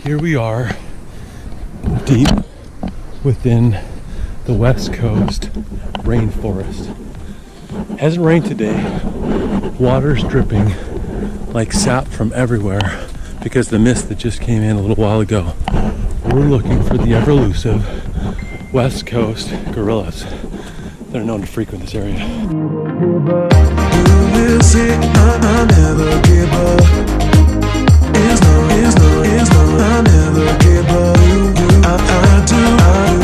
Here we are, deep within the West Coast rainforest. Hasn't rained today. Water's dripping like sap from everywhere because the mist that just came in a little while ago. We're looking for the ever elusive West Coast gorillas that are known to frequent this area. Who will say I never give up? Is no, I never give up. I do.